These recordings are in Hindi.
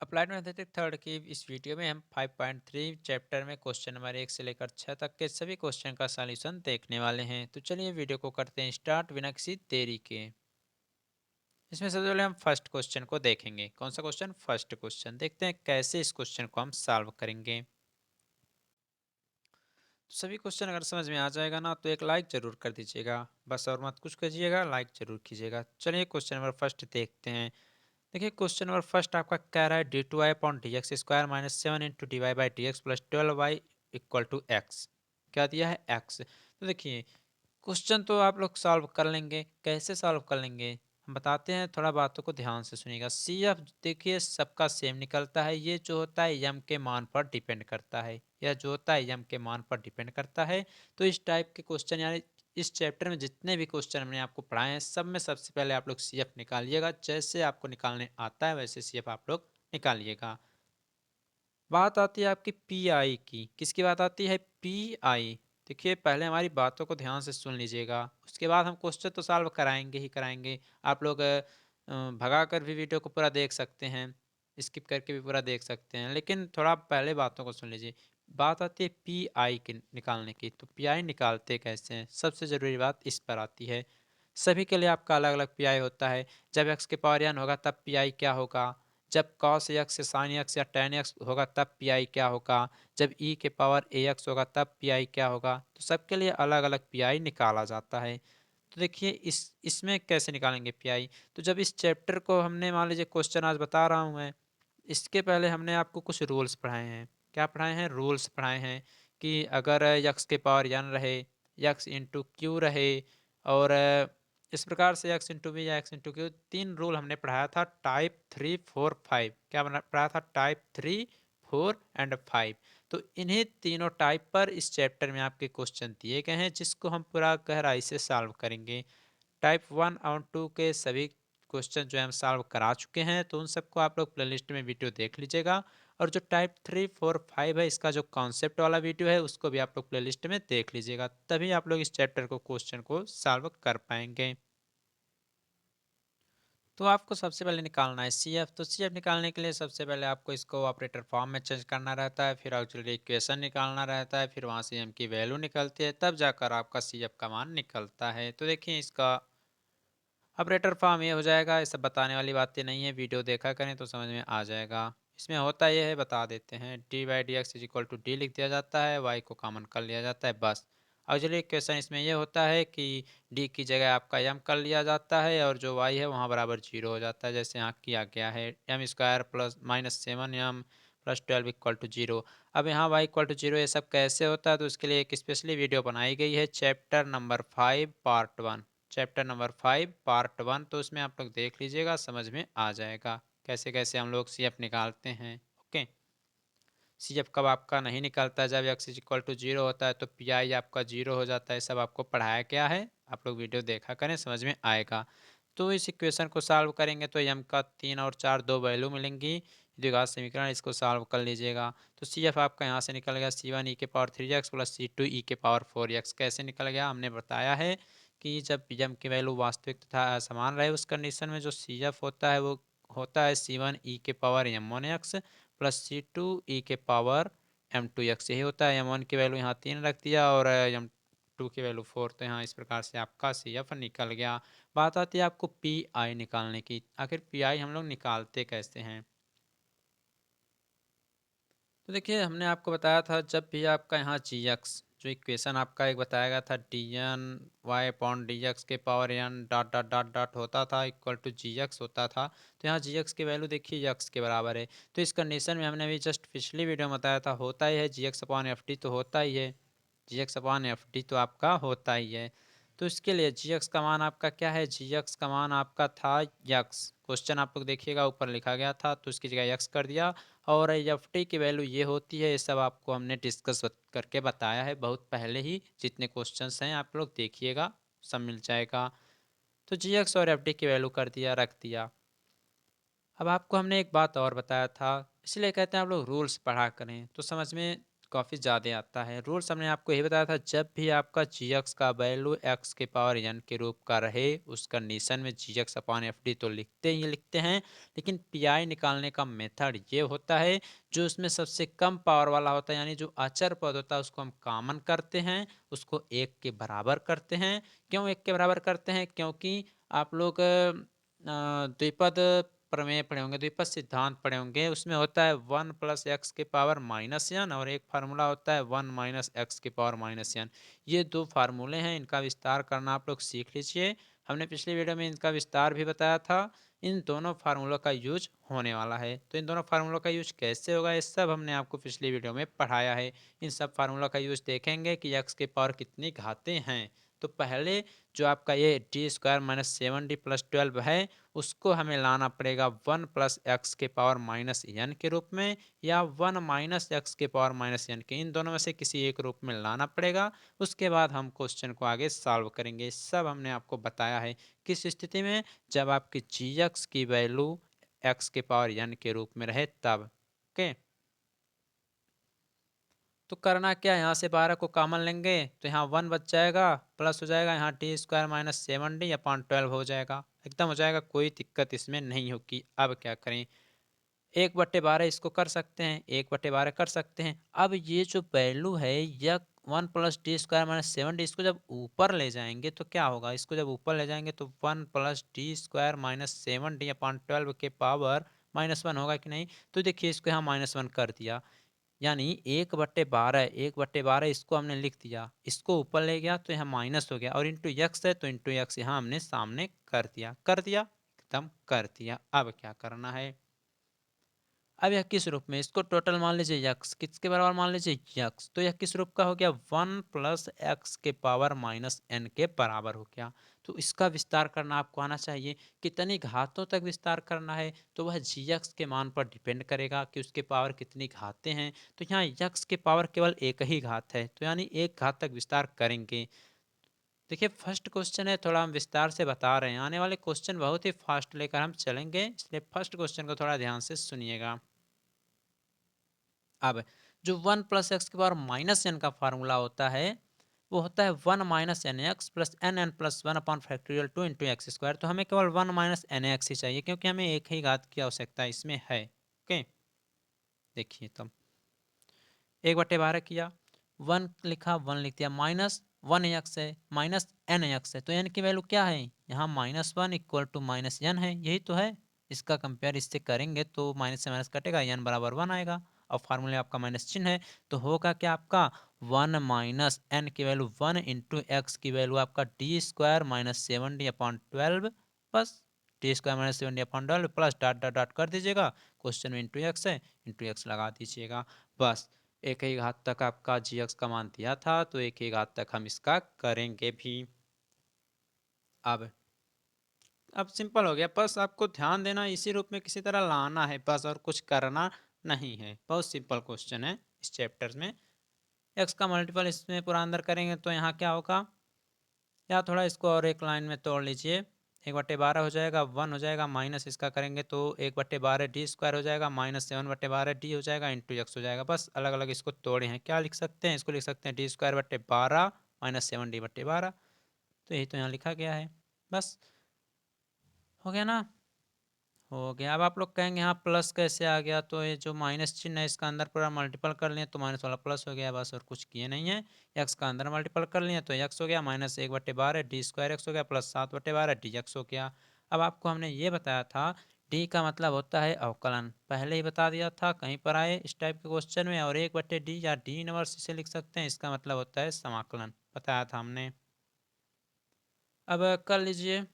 अप्लाइड मैथमेटिक्स थर्ड की इस वीडियो में हम 5.3 चैप्टर में क्वेश्चन नंबर 1 से लेकर 6 तक के सभी क्वेश्चन का सॉल्यूशन देखने वाले हैं। तो चलिए वीडियो को करते हैं स्टार्ट बिना किसी देरी के। इसमें सबसे पहले हम फर्स्ट क्वेश्चन को देखेंगे। कौन सा क्वेश्चन? First question. देखते हैं कैसे इस क्वेश्चन को हम सॉल्व करेंगे। तो सभी क्वेश्चन अगर समझ में आ जाएगा ना तो एक लाइक जरूर कर दीजिएगा, बस और मत कुछ कीजिएगा, लाइक जरूर कीजिएगा। चलिए क्वेश्चन नंबर फर्स्ट देखते हैं। देखिए क्वेश्चन नंबर फर्स्ट आपका कह रहा है D two Y upon D x square minus 7 × dy/dx plus 12y equal to X. क्या दिया है? एक्स। तो देखिए क्वेश्चन तो आप लोग सॉल्व कर लेंगे। कैसे सॉल्व कर लेंगे हम बताते हैं, थोड़ा बातों को ध्यान से सुनिएगा। सी एफ देखिए सबका सेम निकलता है। ये जो होता है यम के मान पर डिपेंड करता है, यह जो होता है यम के मान पर डिपेंड करता है। तो इस टाइप के क्वेश्चन यानी इस चैप्टर में जितने भी क्वेश्चन हमने आपको पढ़ाए हैं सब में सबसे पहले आप लोग सी एफ निकालिएगा। जैसे आपको निकालने आता है वैसे सी एफ आप लोग निकालिएगा। बात आती है आपकी पी आई की। किसकी बात आती है? P I. देखिए पहले हमारी बातों को ध्यान से सुन लीजिएगा, उसके बाद हम क्वेश्चन तो सॉल्व कराएंगे ही कराएंगे। आप लोग भगा कर भी वीडियो को पूरा देख सकते हैं, स्किप करके भी पूरा देख सकते हैं, लेकिन थोड़ा पहले बातों को सुन लीजिए। बात आती है पी आई के निकालने की। तो पी आई निकालते कैसे हैं, सबसे ज़रूरी बात इस पर आती है। सभी के लिए आपका अलग अलग पी आई होता है। जब एक्स के पावर एन होगा तब पी आई क्या होगा, जब कॉस एक्स या साइन एक्स या टेन एक्स होगा तब पी आई क्या होगा, जब ई के पावर ए एक्स होगा तब पी आई क्या होगा। तो सबके लिए अलग अलग पी आई निकाला जाता है। तो देखिए इसमें कैसे निकालेंगे पी आई। तो जब इस चैप्टर को हमने मान लीजिए क्वेश्चन आज बता रहा हूँ मैं, इसके पहले हमने आपको कुछ रूल्स पढ़ाए हैं। क्या पढ़ाए हैं? रूल्स पढ़ाए हैं कि अगर यक्स के पावर एन रहे, यक्स इंटू क्यू रहे, और इस प्रकार से एक्स इंटू वी या एक्स इंटू क्यू, तीन रूल हमने पढ़ाया था। टाइप 3, 4, 5 क्या पढ़ाया था? Type 3, 4 and 5। तो इन्हीं तीनों टाइप पर इस चैप्टर में आपके क्वेश्चन दिए गए हैं जिसको हम पूरा गहराई से सॉल्व करेंगे। टाइप 1 और 2 के सभी क्वेश्चन जो है हम सॉल्व करा चुके हैं, तो उन सबको आप लोग प्लेलिस्ट में वीडियो देख लीजिएगा। और जो टाइप 3, 4, 5 है इसका जो कॉन्सेप्ट वाला वीडियो है उसको भी आप लोग प्लेलिस्ट में देख लीजिएगा, तभी आप लोग इस चैप्टर को क्वेश्चन को सॉल्व कर पाएंगे। तो आपको सबसे पहले निकालना है सी एफ। तो सी एफ निकालने के लिए सबसे पहले आपको इसको ऑपरेटर फॉर्म में चेंज करना रहता है, फिर एक्चुअली इक्वेशन निकालना रहता है, फिर वहाँ से एम की वैल्यू निकलती है, तब जाकर आपका सी एफ का मान निकलता है। तो देखिए इसका ऑपरेटर फॉर्म ये हो जाएगा। ये सब बताने वाली बातें नहीं है, वीडियो देखा करें तो समझ में आ जाएगा। इसमें होता यह है, बता देते हैं। D by D x is equal to D लिख दिया जाता है, वाई को कॉमन कर लिया जाता है, बस। ऑक्चुअली क्वेश्चन इसमें यह होता है कि डी की जगह आपका एम कर लिया जाता है और जो वाई है वहाँ बराबर 0 हो जाता है, जैसे यहाँ किया गया है। M square plus -7m plus 12 equal to 0। अब यहाँ वाई इक्वल टू 0 ये सब कैसे होता है, तो उसके लिए एक स्पेशली वीडियो बनाई गई है, chapter number 5 part 1। Chapter number 5 part 1, तो उसमें आप लोग देख लीजिएगा, समझ में आ जाएगा कैसे कैसे हम लोग सी एफ निकालते हैं। ओके। सी एफ कब आपका नहीं निकलता है, जब एक्स इज इक्वल टू 0 होता है तो पी आई आपका 0 हो जाता है। सब आपको पढ़ाया क्या है, आप लोग वीडियो देखा करें, समझ में आएगा। तो इस इक्वेशन को सॉल्व करेंगे तो एम का 3 और 4 दो वैल्यू मिलेंगी, द्विघात समीकरण, इसको सॉल्व कर लीजिएगा। तो सी एफ आपका यहाँ से निकल गया C1 e⁻³ plus C2 e⁻⁴x। कैसे निकल गया हमने बताया है कि जब एम की वैल्यू वास्तविक तथा असमान रहे उस कंडीशन में जो सी एफ होता है वो होता है C1 e⁻m1x plus C2 e⁻m2x। यही होता है। M1 की वैल्यू यहाँ 3 रख दिया और M2 की वैल्यू 4, तो यहाँ इस प्रकार से आपका सी एफ निकल गया। बात आती है आपको पी आई निकालने की। आखिर पी आई हम लोग निकालते कैसे हैं? तो देखिए हमने आपको बताया था जब भी आपका यहाँ जी एक्स जो इक्वेशन आपका एक बताया गया था, d n y upon D x के power n dot dot dot dot होता था इक्वल टू जी एक्स होता था। तो यहाँ जी एक्स की वैल्यू देखिए एक्स के बराबर है। तो इस कंडीशन में हमने अभी जस्ट पिछली वीडियो में बताया था, होता ही है जी एक्स अपॉन एफ डी, तो होता ही है जी एक्स अपॉन एफ डी, तो आपका होता ही है। तो इसके लिए जी एक्स का मान आपका क्या है? जी एक्स का मान आपका था यक्स। क्वेश्चन आप लोग देखिएगा ऊपर लिखा गया था, तो इसकी जगह यक्स कर दिया। और एफ टी की वैल्यू ये होती है, ये सब आपको हमने डिस्कस करके बताया है बहुत पहले ही। जितने क्वेश्चंस हैं आप लोग देखिएगा, सब मिल जाएगा। तो जी एक्स और एफ डी की वैल्यू कर दिया, रख दिया। अब आपको हमने एक बात और बताया था, इसलिए कहते हैं आप लोग रूल्स पढ़ा करें तो समझ में काफ़ी ज़्यादा आता है। रूल्स हमने आपको यही बताया था, जब भी आपका जी एक्स का वैल्यू एक्स के पावर एन के रूप का रहे, उस कंडीशन में जी एक्स अपॉन एफ डी तो लिखते ही लिखते हैं, लेकिन पी आई निकालने का मेथड ये होता है, जो उसमें सबसे कम पावर वाला होता है, यानी जो अचर पद होता है उसको हम कॉमन करते हैं, उसको एक के बराबर करते हैं। क्यों एक के बराबर करते हैं? क्योंकि आप लोग द्विपद प्रमेय पढ़े होंगे, द्विपद सिद्धांत पढ़े होंगे, उसमें होता है वन प्लस एक्स के पावर माइनस एन, और एक फार्मूला होता है वन माइनस एक्स के पावर माइनस एन। ये दो फार्मूले हैं, इनका विस्तार करना आप लोग सीख लीजिए। हमने पिछली वीडियो में इनका विस्तार भी बताया था। इन दोनों फार्मूलों का यूज होने वाला है, तो इन दोनों फार्मूलों का यूज कैसे होगा, ये सब हमने आपको पिछली वीडियो में पढ़ाया है। इन सब फार्मूलों का यूज देखेंगे कि एक्स के पावर कितनी घातें हैं। तो पहले जो आपका ये D square minus seven D plus 12 है, उसको हमें लाना पड़ेगा वन प्लस एक्स के पावर माइनस एन के रूप में, या वन माइनस एक्स के पावर माइनस एन के, इन दोनों में से किसी एक रूप में लाना पड़ेगा। उसके बाद हम क्वेश्चन को आगे सॉल्व करेंगे। सब हमने आपको बताया है किस स्थिति में, जब आपकी जी एक्स की वैल्यू एक्स के पावर एन के रूप में रहे तब। ओके, तो करना क्या, यहाँ से 12 को कॉमन लेंगे तो यहाँ 1 बच जाएगा, प्लस हो जाएगा यहाँ T square minus seven D upon 12 हो जाएगा, एकदम हो जाएगा, कोई दिक्कत इसमें नहीं होगी। अब क्या करें, 1/12 इसको कर सकते हैं, 1/12 कर सकते हैं। अब ये जो वैल्यू है यह one plus D square minus seven D, इसको जब ऊपर ले जाएंगे तो क्या होगा, इसको जब ऊपर ले जाएंगे तो one plus D square minus seven D upon 12 के पावर -1 होगा कि नहीं। तो देखिए इसको यहाँ -1 कर दिया, यानी 1/12, 1/12 इसको हमने लिख दिया, इसको ऊपर ले गया तो यहाँ माइनस हो गया, और इंटू यक्स है तो इंटू यक्स यहाँ हमने सामने कर दिया, एकदम कर दिया। अब क्या करना है, अब यह किस रूप में, इसको टोटल मान लीजिए यक्स, किसके बराबर मान लीजिए यक्स, तो यह किस रूप का हो गया, वन प्लस एक्स के पावर माइनस एन के बराबर हो गया। तो इसका विस्तार करना आपको आना चाहिए, कितनी घातों तक विस्तार करना है, तो वह जी एक्स के मान पर डिपेंड करेगा कि उसके पावर कितनी घातें हैं। तो यहाँ यक्स के पावर केवल एक ही घात है, तो यानी एक घात तक विस्तार करेंगे। देखिए फर्स्ट क्वेश्चन है, थोड़ा हम विस्तार से बता रहे हैं, आने वाले क्वेश्चन बहुत ही फास्ट लेकर हम चलेंगे, इसलिए फर्स्ट क्वेश्चन को थोड़ा ध्यान से सुनिएगा। अब जो वन प्लस एक्स के पावर माइनस एन का फार्मूला होता है, वो होता है one minus N X plus N plus one upon factorial two into X square. तो हमें केवल वन माइनस एन एक्स ही चाहिए, क्योंकि हमें एक ही घात की आवश्यकता इसमें है। ओके, देखिए तब 1/12 किया, वन लिखा, वन लिख दिया, माइनस वन एक्स है माइनस एन एक्स है, तो एन की वैल्यू क्या है, यहाँ -1 इक्वल टू माइनस एन है, यही तो है। इसका कंपेयर इससे करेंगे तो माइनस से माइनस कटेगा, एन बराबर 1 आएगा, और फार्मूले आपका माइनस चिन्ह है, तो होगा क्या आपका वन माइनस एन की वैल्यू 1 इंटू एक्स की वैल्यू आपका D square minus seven D upon 12, बस D square minus seven D upon 12 plus dot dot dot कर दीजिएगा, क्वेश्चन में इंटू एक्स है, इंटू एक्स लगा दीजिएगा, बस। एक ही घात तक आपका जी एक्स का मान दिया था, तो एक ही घात तक हम इसका करेंगे भी। अब अब सिंपल हो गया, बस आपको ध्यान देना, इसी रूप में किसी तरह लाना है बस, और कुछ करना नहीं है, बहुत सिंपल क्वेश्चन है इस चैप्टर में। एक्स का मल्टीपल इसमें पूरा अंदर करेंगे तो यहाँ क्या होगा, या थोड़ा इसको और एक लाइन में तोड़ लीजिए, 1/12 हो जाएगा, 1 हो जाएगा, माइनस इसका करेंगे तो 1/12 डी स्क्वायर हो जाएगा, माइनस 7/12 डी हो जाएगा, इंटू एक्स हो जाएगा, बस अलग अलग इसको तोड़े हैं। क्या लिख सकते हैं, इसको लिख सकते हैं डी स्क्वायर बट्टे 12 माइनस 7 डी/12, तो यही तो यहाँ लिखा गया है, बस हो गया ना, हो गया। अब आप लोग कहेंगे यहाँ प्लस कैसे आ गया, तो ये जो माइनस चिन्ह है इसका अंदर पूरा मल्टीपल कर लिए तो माइनस वाला प्लस हो गया, बस और कुछ किए नहीं है। एक्स का अंदर मल्टीपल कर लिए तो एक्स हो गया, माइनस 1/12 डी स्क्वायर एक्स हो गया, प्लस 7/12 डी एक्स हो गया। अब आपको हमने ये बताया था डी का मतलब होता है अवकलन, पहले ही बता दिया था कहीं पर आए इस टाइप के क्वेश्चन में, और 1/डी या डी इनवर्स इसे लिख सकते हैं, इसका मतलब होता है समाकलन, बताया था हमने। अब कर लीजिए,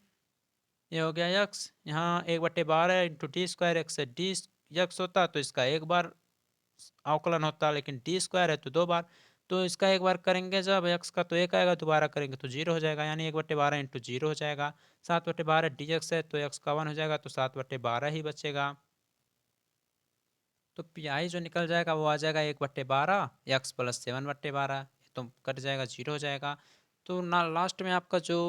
ये हो गया यक्स, यहाँ 1/12 इंटू डी स्क्वायर एक्स है, डी यक्स होता तो इसका एक बार अवकलन होता, लेकिन डी स्क्वायर है तो दो बार, तो इसका एक बार करेंगे जब एक्स का तो एक आएगा, दोबारा करेंगे तो 0 हो जाएगा, यानी 1/12 इंटू 0 हो जाएगा। 7/12 डी एक्स है तो एक्स का 1 हो जाएगा, तो 7/12 ही बचेगा, तो पी आई जो निकल जाएगा वो आ जाएगा 1/12 एक्स प्लस 7/12, तो कट जाएगा, 0 हो जाएगा। तो ना लास्ट में आपका जो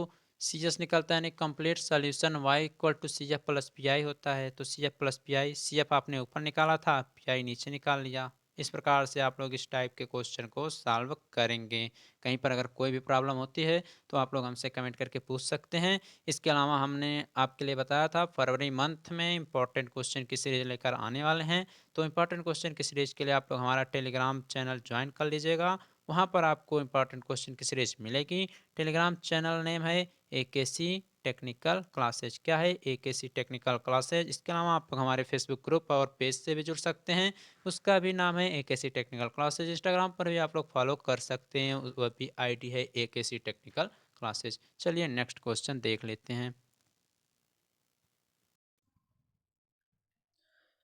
सी एस निकलता है, यानी complete solution Y equal to C F plus P I होता है, तो C F plus P I, C F आपने ऊपर निकाला था, पी आई नीचे निकाल लिया, इस प्रकार से आप लोग इस टाइप के क्वेश्चन को सॉल्व करेंगे। कहीं पर अगर कोई भी प्रॉब्लम होती है तो आप लोग हमसे कमेंट करके पूछ सकते हैं। इसके अलावा हमने आपके लिए बताया था फरवरी मंथ में इंपॉर्टेंट क्वेश्चन की सीरीज लेकर आने वाले हैं। तो इंपॉर्टेंट क्वेश्चन की सीरीज के लिए आप लोग हमारा टेलीग्राम चैनल ज्वाइन कर लीजिएगा। वहाँ पर आपको इंपॉर्टेंट क्वेश्चन की सीरीज मिलेगी। टेलीग्राम चैनल नेम है AKC टेक्निकल क्लासेज। क्या है? AKC technical classes. इसके अलावा आप लोग हमारे फेसबुक ग्रुप और पेज से भी जुड़ सकते हैं, उसका भी नाम है AKC टेक्निकल क्लासेज। इंस्टाग्राम पर भी आप लोग फॉलो कर सकते हैं, वह भी ID है AKC टेक्निकल क्लासेज। चलिए नेक्स्ट क्वेश्चन देख लेते हैं।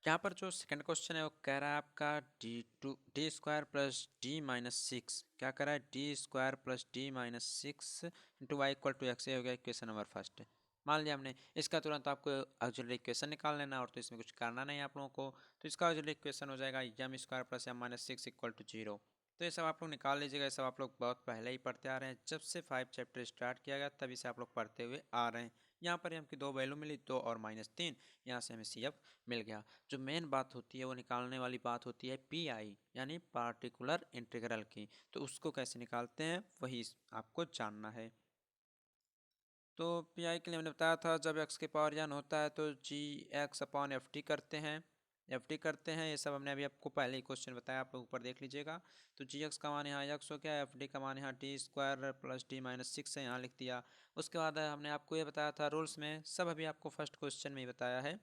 यहाँ पर जो सेकंड क्वेश्चन है वो कह रहा है आपका d² + d−6। क्या कह रहा है? d² + d−6 into Y equal to X. ये हो गया इक्वेशन नंबर फर्स्ट। मान लिया हमने, इसका तुरंत आपको ऑक्सिलरी इक्वेशन निकाल लेना, और तो इसमें कुछ करना नहीं है आप लोगों को। तो इसका ऑक्सिलरी इक्वेशन हो जाएगा m² + m−6 इक्वल टू 0। तो ये सब आप लोग निकाल लीजिएगा। ये सब आप लोग बहुत पहले ही पढ़ते आ रहे हैं, जब से 5 चैप्टर स्टार्ट किया गया तभी से आप लोग पढ़ते हुए आ रहे हैं। यहाँ पर हमकी दो वैल्यू मिली, 2 और -3। यहाँ से हमें CF मिल गया। जो मेन बात होती है वो निकालने वाली बात होती है PI यानी पार्टिकुलर इंटीग्रल की। तो उसको कैसे निकालते हैं वही आपको जानना है। तो PI के लिए मैंने बताया था, जब x के पावर n होता है तो GX/FT करते हैं। FT करते हैं, ये सब हमने अभी आपको पहले ही क्वेश्चन बताया, आप लोग ऊपर देख लीजिएगा। तो GX का मान यहाँ x हो गया, FT का मान यहाँ d² + d−6 है, यहाँ लिख दिया। उसके बाद हमने आपको ये बताया था रूल्स में, सब अभी आपको फर्स्ट क्वेश्चन में ही बताया है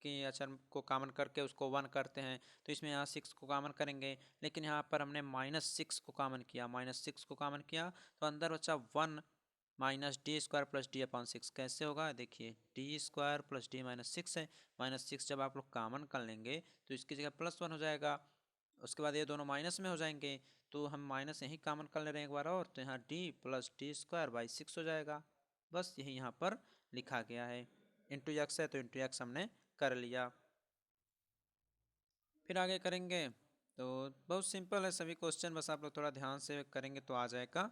कि अचर को कॉमन करके उसको 1 करते हैं। तो इसमें यहाँ 6 को कॉमन करेंगे, लेकिन यहाँ पर हमने -6 को कॉमन किया। -6 को कॉमन किया तो अंदर बचा 1 -d² + d/6। कैसे होगा? देखिए, d² + d−6 है। -6 जब आप लोग कॉमन कर लेंगे तो इसकी जगह +1 हो जाएगा। उसके बाद ये दोनों माइनस में हो जाएंगे, तो हम माइनस यहीं कॉमन कर ले रहे हैं एक बार और, तो यहाँ d + d² / 6 हो जाएगा। बस यही यहाँ पर लिखा गया है। इंटू एक्स है तो इंटू एक्स हमने कर लिया। फिर आगे करेंगे तो बहुत सिंपल है सभी क्वेश्चन, बस आप लोग थोड़ा ध्यान से करेंगे तो आ जाएगा।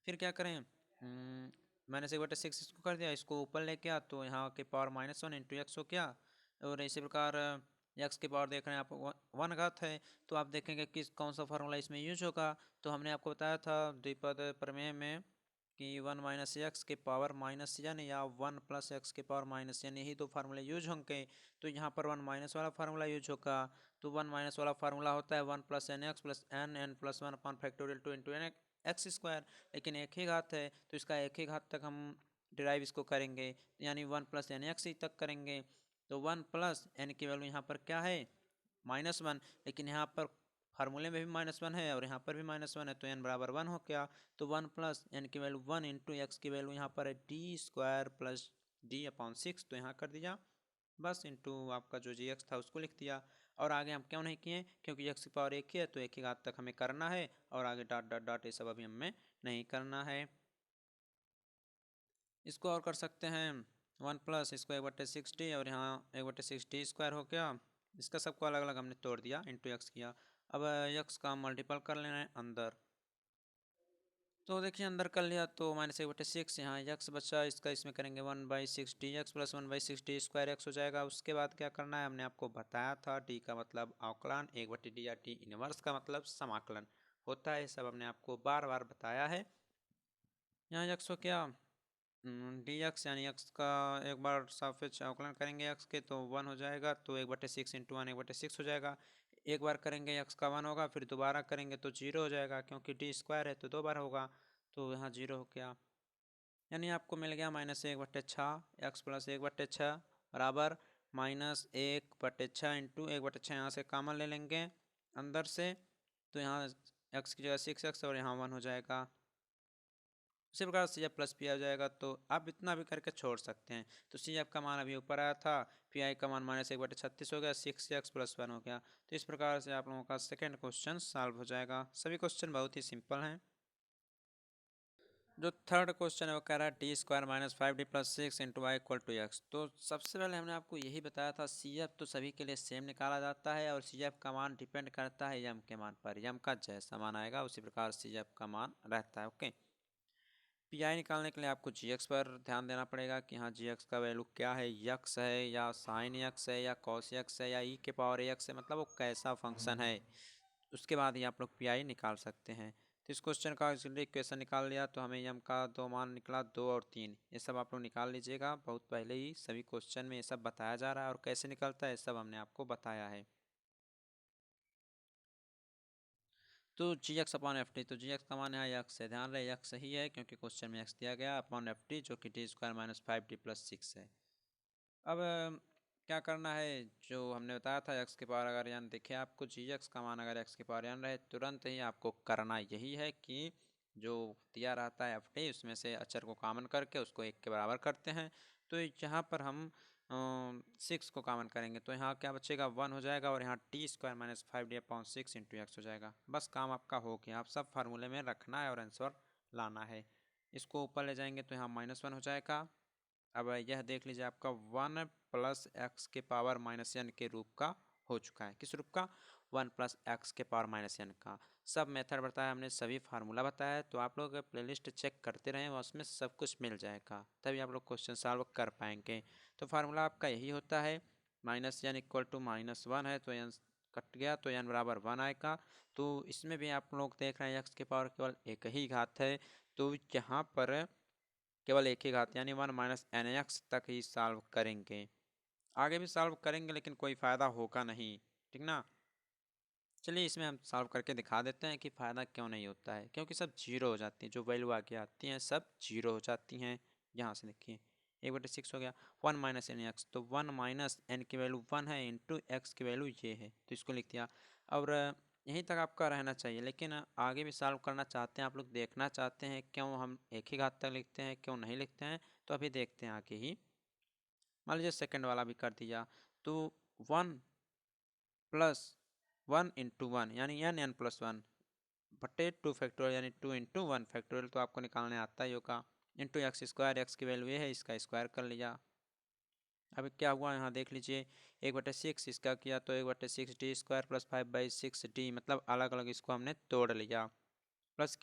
फिर क्या करें? -1/6 इसको कर दिया, इसको ऊपर लेके आ तो यहाँ के पावर -1 इंटू एक्स हो गया। और इसी प्रकार एक्स के पावर देख रहे हैं आप 1 घात है, तो आप देखेंगे किस कौन सा फार्मूला इसमें यूज होगा। तो हमने आपको बताया था द्विपद प्रमेय में कि 1 - x के पावर -n या 1 + x के पावर -n, यही दो फार्मूले यूज होंगे। तो यहाँ पर 1 माइनस वाला फार्मूला यूज होगा। तो 1 माइनस वाला फार्मूला होता है 1 + nx + n+1/2 into n x²। लेकिन एक ही घात है तो इसका एक ही घात तक हम डिराइव इसको करेंगे, यानी 1 + nx ही तक करेंगे। तो 1 + n की वैल्यू यहाँ पर क्या है? -1। लेकिन यहाँ पर फार्मूले में भी -1 है और यहाँ पर भी -1 है, तो n बराबर 1 हो गया। तो 1 + n की वैल्यू 1 इंटू एक्स की वैल्यू यहाँ पर है d² + d/6, तो यहाँ कर दिया बस। इंटू आपका जो GX था उसको लिख दिया। और आगे हम क्यों नहीं किए? क्योंकि x की पावर एक ही है, तो एक ही घात तक हमें करना है, और आगे डॉट डॉट डॉट ये सब अभी हमें नहीं करना है। इसको और कर सकते हैं 1 + इसको 1/6d और यहाँ 1/6d² हो गया। इसका सबको अलग अलग हमने तोड़ दिया, इंटू एक्स किया। अब x का मल्टीपल कर लेना है अंदर। तो देखिए अंदर कर लिया तो -1/6, यहाँ x बचा, इसका इसमें करेंगे 1/6dx + 1/6d² x हो जाएगा। उसके बाद क्या करना है हमने आपको बताया था, d का मतलब अवकलन, 1/d या d इनवर्स का मतलब समाकलन होता है। सब हमने आपको बार बार बताया है। यहाँ x हो क्या? dx यानी x का एक बार सापेक्ष अवकलन करेंगे x के तो 1 हो जाएगा, तो 1/6 इंटू 1 1/6 हो जाएगा। एक बार करेंगे x का 1 होगा, फिर दोबारा करेंगे तो 0 हो जाएगा, क्योंकि d² है तो 2 बार होगा, तो यहाँ 0 हो गया। यानी आपको मिल गया -1/6 x + 1/6 बराबर -1/6 इंटू 1/6। यहाँ से कॉमन ले लेंगे अंदर से, तो यहाँ x की जगह 6x और यहाँ 1 हो जाएगा। उसी प्रकार CF + PI हो जाएगा, तो आप इतना भी करके छोड़ सकते हैं। तो CF का मान अभी ऊपर आया था, PI का मान -1/36 हो गया, 6x + 1 हो गया। तो इस प्रकार से आप लोगों का सेकंड क्वेश्चन सॉल्व हो जाएगा। सभी क्वेश्चन बहुत ही सिंपल हैं। जो थर्ड क्वेश्चन है वो कह रहा है d² - 5d + 6 into y equal to x। तो सबसे पहले हमने आपको यही बताया था, CF तो सभी के लिए सेम निकाला जाता है, और CF का मान डिपेंड करता है यम के मान पर। यम का जैसा मान आएगा उसी प्रकार CF का मान रहता है। ओके। PI निकालने के लिए आपको GX पर ध्यान देना पड़ेगा कि हाँ GX का वैल्यू क्या है, यक्स है या साइन यक्स है या कॉस यक्स है या e के पावर x है, मतलब वो कैसा फंक्शन है। उसके बाद ही आप लोग पी निकाल सकते हैं। तो इस क्वेश्चन का ऑक्सिलरी इक्वेशन निकाल लिया तो हमें यम का 2 मान निकला 2 और 3। ये सब आप लोग निकाल लीजिएगा, बहुत पहले ही सभी क्वेश्चन में ये सब बताया जा रहा है और कैसे निकलता है ये सब हमने आपको बताया है। तो जी एक्स अपॉन एफ टी, तो जी एक्स का मान है यक्स है, ध्यान रहे यक्स सही है क्योंकि क्वेश्चन में एक्स दिया गया, अपॉन एफ टी जो कि टी स्क्वायर माइनस 5t+6 है। अब क्या करना है, जो हमने बताया था एक्स के पावर अगर यान देखिए आपको जी एक्स का मान अगर एक्स के पावर यान रहे तुरंत ही आपको करना यही है कि जो दिया रहता है एफ टी उसमें से अचर को कॉमन करके उसको 1 के बराबर करते हैं। तो यहाँ पर हम 6 को कॉमन करेंगे तो यहाँ क्या बचेगा 1 हो जाएगा और यहाँ T square minus 5d/6 into x हो जाएगा। बस काम आपका हो गया, आप सब फार्मूले में रखना है और आंसर लाना है। इसको ऊपर ले जाएंगे तो यहाँ -1 हो जाएगा। अब यह देख लीजिए आपका 1 प्लस एक्स के पावर माइनस एन के रूप का हो चुका है। किस रूप का? 1 प्लस एक्स के पावर माइनस एन का। सब मेथड बताया हमने, सभी फार्मूला बताया है, तो आप लोग प्लेलिस्ट चेक करते रहें, उसमें सब कुछ मिल जाएगा, तभी आप लोग क्वेश्चन सॉल्व कर पाएंगे। तो फार्मूला आपका यही होता है, माइनस एन इक्वल टू -1 है तो एन कट गया तो एन बराबर 1 आएगा। तो इसमें भी आप लोग देख रहे हैं एक्स के पावर केवल एक ही घात है, तो यहाँ पर केवल एक ही घात यानी 1 माइनस एन एक्स तक ही सॉल्व करेंगे। आगे भी सॉल्व करेंगे लेकिन कोई फ़ायदा होगा नहीं, ठीक ना। चलिए इसमें हम सॉल्व करके दिखा देते हैं कि फ़ायदा क्यों नहीं होता है, क्योंकि सब जीरो हो जाती है, जो वैल्यू आगे आती हैं सब जीरो हो जाती हैं। यहाँ से देखिए 1/6 हो गया, 1 माइनस एन एक्स, तो 1 माइनस एन की वैल्यू 1 है इंटू एक्स की वैल्यू ये है, तो इसको लिख दिया। और यहीं तक आपका रहना चाहिए, लेकिन आगे भी सॉल्व करना चाहते हैं आप लोग, देखना चाहते हैं क्यों हम एक ही घात तक लिखते हैं क्यों नहीं लिखते हैं, तो अभी देखते हैं आगे ही। मान लीजिए सेकेंड वाला भी कर दिया तो 1 प्लस 1 इंटू 1 यानी एन प्लस 1 बटे 2 फैक्टोरियल यानी 2 इंटू 1 फैक्टोरियल, तो आपको निकालने आता ही होगा, इंटू एक्स स्क्वायर, एक्स की वैल्यू ये है, इसका स्क्वायर कर लिया। अभी क्या हुआ यहाँ देख लीजिए, 1/6 इसका किया तो 1/6 डी स्क्वायर प्लस 5/6 डी, मतलब अलग अलग इसको हमने तोड़ लिया। प्लस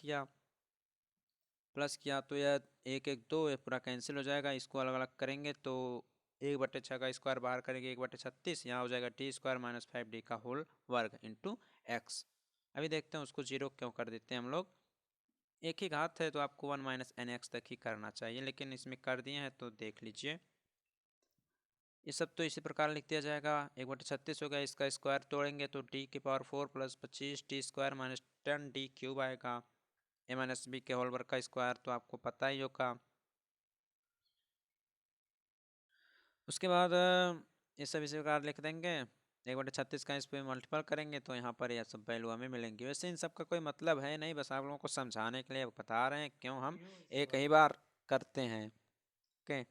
किया तो यह 1 1 2 ये पूरा कैंसिल हो जाएगा, इसको अलग अलग करेंगे तो 1/6 का स्क्वायर बाहर करेंगे 1/36, यहाँ हो जाएगा टी स्क्वायर माइनस 5d का होल वर्ग इंटू एक्स। अभी देखते हैं उसको जीरो क्यों कर देते हैं हम लोग, एक ही घात है तो आपको 1 माइनस एन एक्स तक ही करना चाहिए, लेकिन इसमें कर दिए हैं तो देख लीजिए। ये सब तो इसी प्रकार लिख दिया जाएगा, 1/36 हो गया, इसका स्क्वायर तोड़ेंगे तो डी की power 4 plus 25 T square minus 10d cube आएगा, ए माइनस बी के होल वर्ग का स्क्वायर तो आपको पता ही होगा। उसके बाद ये सब इसी प्रकार लिख देंगे, 1/36 का इस पर मल्टीपल करेंगे तो यहाँ पर यह सब वैल्यू हमें मिलेंगी। वैसे इन सब का कोई मतलब है नहीं, बस आप लोगों को समझाने के लिए बता रहे हैं क्यों हम एक ही बार करते हैं। ओके,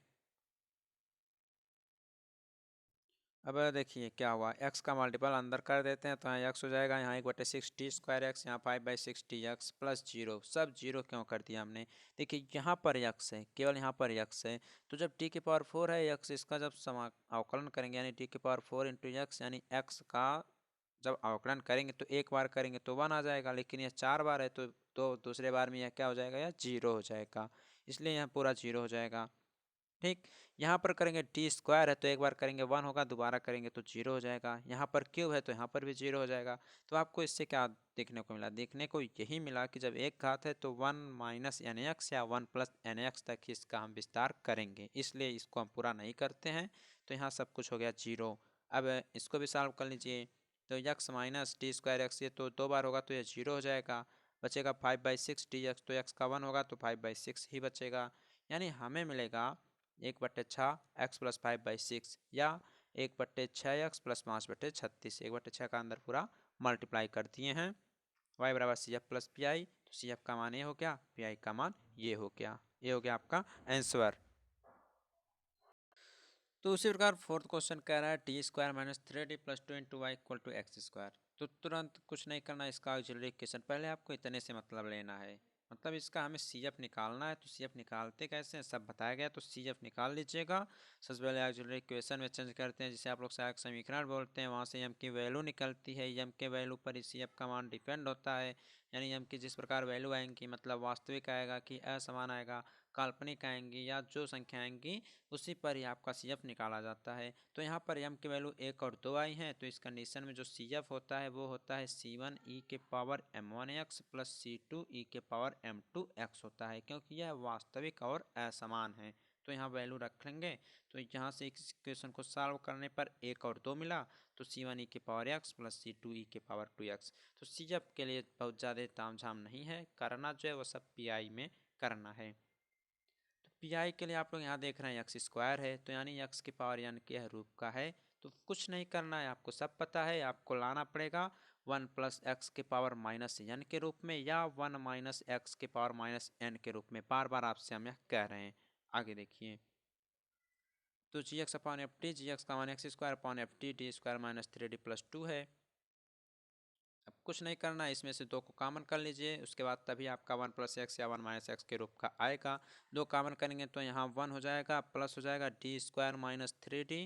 अब देखिए क्या हुआ, x का मल्टीपल अंदर कर देते हैं तो यहाँ x हो जाएगा, यहाँ 1/6 टी स्क्वायर एक्स, यहाँ 5/6 टी एक्स प्लस जीरो, सब जीरो क्यों कर दिया हमने। देखिए यहाँ पर x है, केवल यहाँ पर x है, तो जब t की पावर 4 है x, इसका जब अवकलन करेंगे यानी t की पावर 4 इंटू एक्स, यानी x का जब अवकलन करेंगे तो एक बार करेंगे तो 1 आ जाएगा, लेकिन यह 4 बार है तो दूसरे बार में यह क्या हो जाएगा, यह जीरो हो जाएगा, इसलिए यह पूरा जीरो हो जाएगा। ठीक, यहाँ पर करेंगे टी स्क्वायर है तो एक बार करेंगे 1 होगा, दोबारा करेंगे तो जीरो हो जाएगा, यहाँ पर क्यूब है तो यहाँ पर भी जीरो हो जाएगा। तो आपको इससे क्या देखने को मिला, देखने को यही मिला कि जब एक घात है तो 1 माइनस एन एक्स या 1 प्लस एन एक्स तक ही इसका हम विस्तार करेंगे, इसलिए इसको हम पूरा नहीं करते हैं। तो यहाँ सब कुछ हो गया जीरो। अब इसको भी सॉल्व कर लीजिए, तो x minus T square x, ये तो 2 बार होगा तो ये जीरो हो जाएगा, बचेगा 5/6 डी एक्स, तो एक्स का 1 होगा तो 5/6 ही बचेगा, यानी हमें मिलेगा 1/6 एक्स प्लस 5/6 या 1/6 एक्स प्लस 5/36। 1/6 का अंदर पूरा मल्टीप्लाई कर दिए हैं, y बराबर C F plus P I, तो सी एफ का मान ये हो गया, पी आई का मान ये हो गया, ये हो गया आपका आंसर। तो उसी प्रकार फोर्थ क्वेश्चन कह रहा है T square minus 3d plus 2 into Y equal to X square. तो तुरंत कुछ नहीं करना, इसका ऑक्सिलरी इक्वेशन पहले आपको इतने से मतलब लेना है, मतलब इसका हमें सी एफ निकालना है। तो सी एफ निकालते कैसे हैं सब बताया गया, तो सी एफ निकाल लीजिएगा। सबसे पहले ऑक्सिलरी इक्वेशन में चेंज करते हैं, जिसे आप लोग सहायक समीकरण बोलते हैं, वहाँ से एम की वैल्यू निकलती है, एम के वैल्यू पर ही सी एफ का मान डिपेंड होता है, यानी एम की जिस प्रकार वैल्यू आएंगी मतलब वास्तविक आएगा कि असमान आएगा, काल्पनिक आएंगी या जो संख्या आएंगी उसी पर ही आपका सी एफ निकाला जाता है। तो यहाँ पर एम की वैल्यू 1 और 2 आई हैं, तो इस कंडीशन में जो सी एफ होता है वो होता है C1 e के power m1x plus C2 e के पावर m2x होता है, क्योंकि यह वास्तविक और असमान है। तो यहाँ वैल्यू रख लेंगे। तो यहाँ से इस इक्वेशन को सॉल्व करने पर 1 और 2 मिला, तो C1 e के power x plus C2 e के पावर 2x। तो सी एफ के लिए बहुत ज़्यादा तामझाम नहीं है, करना जो है वो सब पी में करना है। तो पी के लिए आप लोग यहाँ देख रहे हैं एक्स स्क्वायर है, तो यानी एक्स की पावर यानी कि यह रूप का है। तो कुछ नहीं करना है, आपको सब पता है, आपको लाना पड़ेगा 1 प्लस एक्स के पावर माइनस एन के रूप में या 1 माइनस एक्स के पावर माइनस एन के रूप में। बार बार आपसे हम यह कह रहे हैं। आगे देखिए, तो जी एक्स अपॉन एफ टी, जी एक्स का मान x square upon F T D square minus 3d plus 2 है। अब कुछ नहीं करना है, इसमें से 2 को कॉमन कर लीजिए, उसके बाद तभी आपका 1 प्लस एक्स या 1 माइनस एक्स के रूप का आएगा। 2 कॉमन करेंगे तो यहाँ 1 हो जाएगा, प्लस हो जाएगा D square minus 3d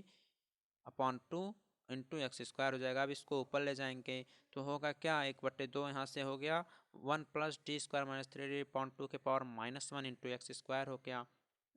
upon 2 into X square हो जाएगा। अब इसको ऊपर ले जाएंगे तो होगा क्या, 1/2 यहाँ से हो गया 1 plus D square minus 3d upon 2 के पावर -1 इंटू एक्स स्क्वायर हो गया।